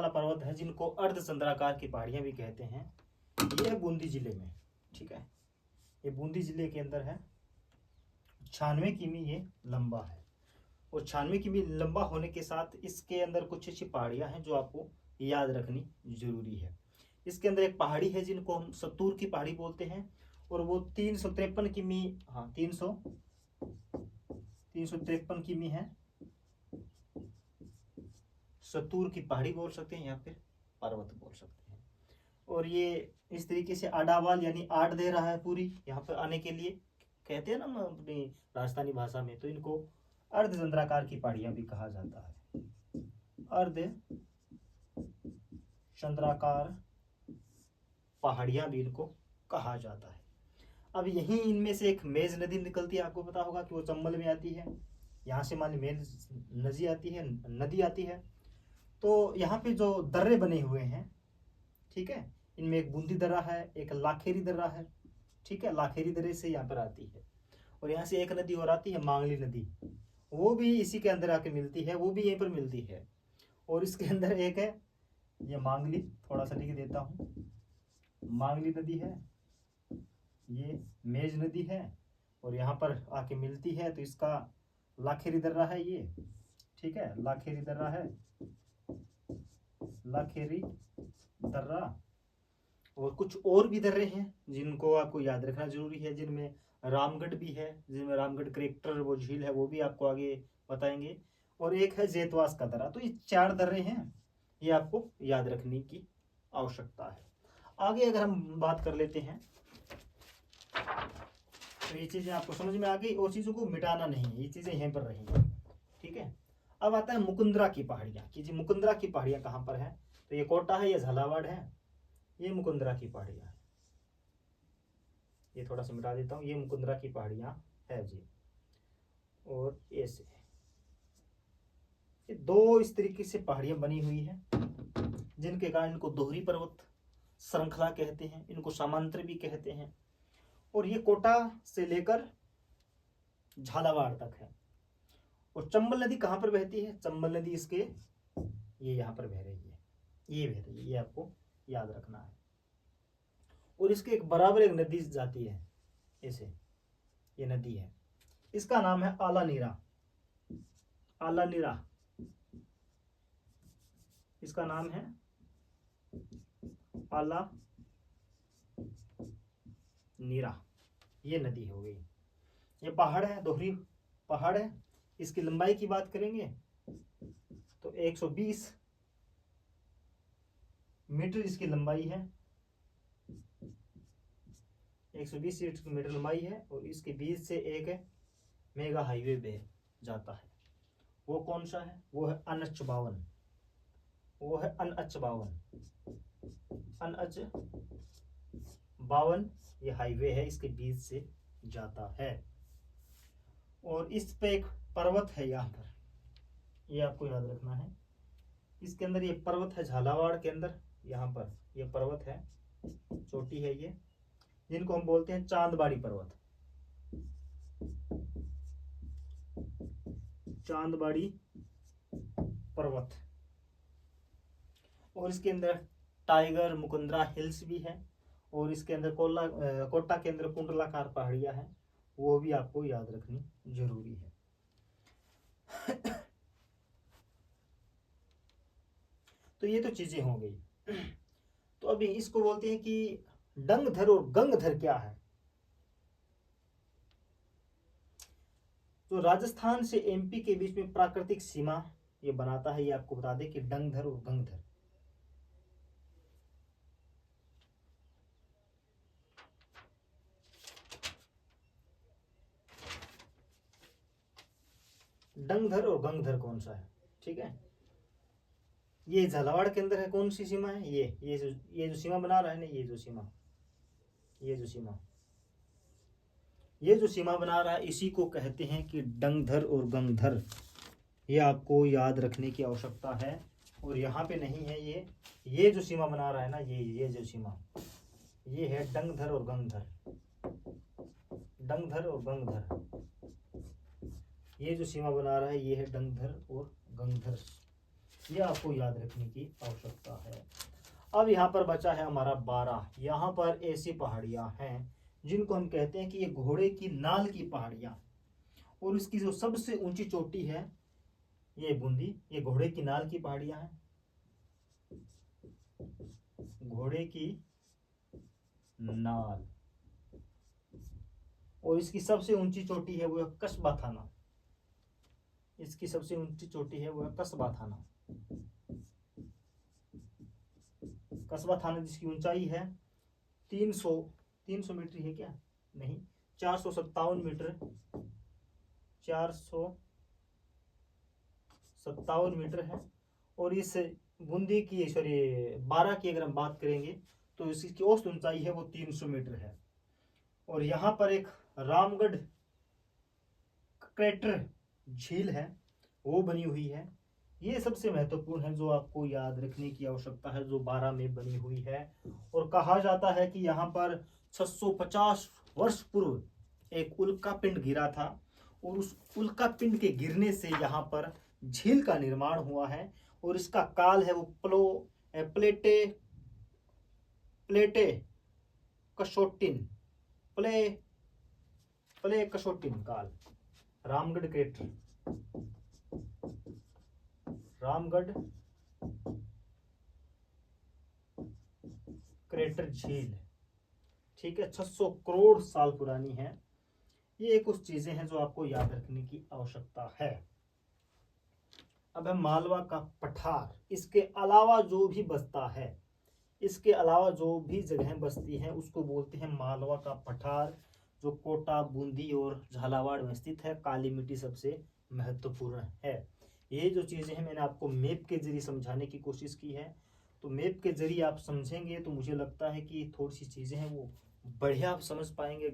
पर्वत है जिनको अर्धचंद्राकार की पहाड़ियां भी कहते हैं। ये है बूंदी जिले में, ठीक है, ये बूंदी जिले के अंदर है। 96 किमी ये लंबा है, और 96 किमी लंबा होने के साथ इसके अंदर कुछ ऐसी पहाड़ियां हैं जो आपको याद रखनी जरूरी है। इसके अंदर एक पहाड़ी है जिनको हम सतूर की पहाड़ी बोलते हैं, और वो 353 किमी, हाँ 353 किमी है। सतूर की पहाड़ी बोल सकते हैं या फिर पर्वत बोल सकते हैं। और ये इस तरीके से आडावाल यानी आड़ दे रहा है पूरी यहाँ पर आने के लिए, कहते हैं ना अपनी राजस्थानी भाषा में, तो इनको अर्धचंद्राकार की पहाड़ियां भी कहा जाता है। अर्धचंद्राकार पहाड़ियां भी इनको कहा जाता है। अब यहीं इनमें से एक मेज नदी निकलती है, आपको पता होगा कि वो चंबल में आती है। यहाँ से मान ली मेज नदी आती है। तो यहाँ पे जो दर्रे बने हुए हैं, ठीक है, इनमें एक बूंदी दर्रा है, एक लाखेरी दर्रा है, ठीक है, लाखेरी दर्रे से यहाँ पर आती है। और यहाँ से एक नदी और आती है मांगली नदी, वो भी इसी के अंदर आके मिलती है, वो भी यहीं पर मिलती है। और इसके अंदर एक है ये मांगली, थोड़ा सा लिख देता हूँ, मांगली नदी है, ये मेज नदी है, और यहाँ पर आके मिलती है, तो इसका लाखेरी दर्रा है ये, ठीक है, लाखेरी दर्रा है, लाखेरी दर्रा। और कुछ और भी दर्रे हैं जिनको आपको याद रखना जरूरी है, जिनमें रामगढ़ भी है, जिनमें रामगढ़ करेक्टर वो झील है, वो भी आपको आगे बताएंगे। और एक है जेतवास का दर्रा। तो ये 4 दर्रे हैं, ये आपको याद रखने की आवश्यकता है। आगे अगर हम बात कर लेते हैं तो ये चीजें आपको समझ में आ गई, और चीजों को मिटाना नहीं है, ये चीजें यहीं पर रहेंगी, ठीक है। अब आता है मुकुंदरा की पहाड़ियां, कि जी मुकुंदरा की पहाड़ियां कहाँ पर है। तो ये कोटा है, ये झालावाड़ है, ये मुकुंदरा की पहाड़ियां है। ये थोड़ा सा मिटा देता हूँ, ये मुकुंदरा की पहाड़ियां है जी। और ऐसे ये 2 इस तरीके से पहाड़ियां बनी हुई है, जिनके कारण इनको दोहरी पर्वत श्रृंखला कहते हैं, इनको समांतर भी कहते हैं। और ये कोटा से लेकर झालावाड़ तक है। और चंबल नदी कहाँ पर बहती है, चंबल नदी इसके ये यहाँ पर बह रही है, ये बह रही है, ये आपको याद रखना है। और इसके एक बराबर एक नदी जाती है ऐसे, ये नदी है, इसका नाम है आला नीरा, आला नीरा, इसका नाम है आला नीरा, ये नदी हो गई। ये पहाड़ है, दोहरी पहाड़ है। इसकी लंबाई की बात करेंगे तो 120 मीटर इसकी लंबाई है, 120 मीटर लंबाई है। और इसके बीच से एक मेगा हाईवे बह जाता है, वो कौन सा है, वो है NH 52, वो है NH 52, NH 52 ये हाईवे है, इसके बीच से जाता है। और इस पे एक पर्वत है यहाँ पर, ये आपको याद रखना है। इसके अंदर ये पर्वत है, झालावाड़ के अंदर यहाँ पर ये पर्वत है, चोटी है ये, जिनको हम बोलते हैं चांदबाड़ी पर्वत, चांदबाड़ी पर्वत। और इसके अंदर टाइगर मुकुंदरा हिल्स भी है। और इसके अंदर कोटा के अंदर कुंडलाकार पहाड़ियां हैं, वो भी आपको याद रखनी जरूरी है। तो ये तो चीजें हो गई। तो अभी इसको बोलते हैं कि डंगधर और गंगधर क्या है। जो राजस्थान से MP के बीच में प्राकृतिक सीमा ये बनाता है, ये आपको बता दें कि डंगधर और गंगधर। डंगधर और गंगधर कौन सा है, ठीक है। ये झालावाड़ के अंदर है, कौन सी सीमा है, ये जो सीमा बना रहा है ना, ये जो सीमा बना रहा है, इसी को कहते हैं कि डंगधर और गंगधर। ये आपको याद रखने की आवश्यकता है। और यहाँ पे नहीं है, ये जो सीमा बना रहा है ना, ये जो सीमा, ये है डंगधर और गंगधर, डंगधर और गंगधर। ये जो सीमा बना रहा है ये है डंगधर और गंगधर, ये आपको याद रखने की आवश्यकता अब यहाँ पर बचा है हमारा 12। यहाँ पर ऐसी पहाड़ियाँ हैं जिनको हम कहते हैं कि ये घोड़े की नाल की पहाड़ियाँ, और इसकी जो सबसे ऊंची चोटी है ये बूंदी, ये घोड़े की नाल की पहाड़ियाँ हैं, घोड़े की नाल। और इसकी सबसे ऊंची चोटी है वो है कस्बा थाना, इसकी सबसे ऊंची चोटी है वो है कस्बा थाना। कस्बा थाना जिसकी ऊंचाई है 300 मीटर है क्या, नहीं, 457 मीटर, 457 मीटर है। और इस बूंदी की, सॉरी 12 की अगर हम बात करेंगे तो इसकी औसत ऊंचाई है वो 300 मीटर है। और यहाँ पर एक रामगढ़ क्रेटर झील है वो बनी हुई है। ये सबसे महत्वपूर्ण है जो आपको याद रखने की आवश्यकता है, जो 12 में बनी हुई है। और कहा जाता है कि यहाँ पर 650 वर्ष पूर्व एक उल्का पिंड गिरा था, और उस उल्का पिंड के गिरने से यहाँ पर झील का निर्माण हुआ है। और इसका काल है वो प्लेटे कशोटिन, प्ले कशोटिन काल। रामगढ़ क्रेटर झील, ठीक है, 600 करोड़ साल पुरानी है। ये कुछ चीजें हैं जो आपको याद रखने की आवश्यकता है। अब है मालवा का पठार। इसके अलावा जो भी बसता है, इसके अलावा जो भी जगह बसती हैं उसको बोलते हैं मालवा का पठार, जो कोटा, बूंदी और झालावाड़ में स्थित है। काली मिट्टी सबसे महत्वपूर्ण है। ये जो चीजें हैं मैंने आपको मैप के जरिए समझाने की कोशिश की है। तो मैप के जरिए आप समझेंगे तो मुझे लगता है कि थोड़ी सी चीजें हैं वो बढ़िया आप समझ पाएंगे।